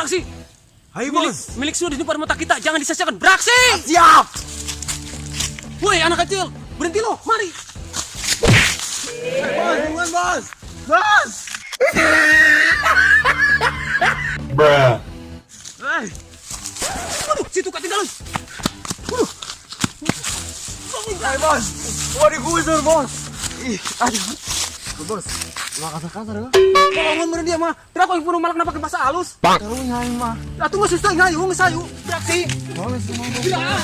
beraksi. Hai bos. Milik sudah di depan mata kita, jangan disia-siakan. Beraksi! Siap. Woi anak kecil, berhenti lo, mari. Bos, bukan bos. Bos. Bruh. Waduh, situ ketinggalan. Waduh. Hai bos. Gua digusur bos. Ih, aduh. Bos, lu kasar-kasar ya. Kalau ngomong dia mah, kenapa yang punya malah kenapa pakai bahasa halus? Kalau nyai mah. Lah tunggu susah ngayu, ngesayu. Beraksi. Boleh sih mau. Ya.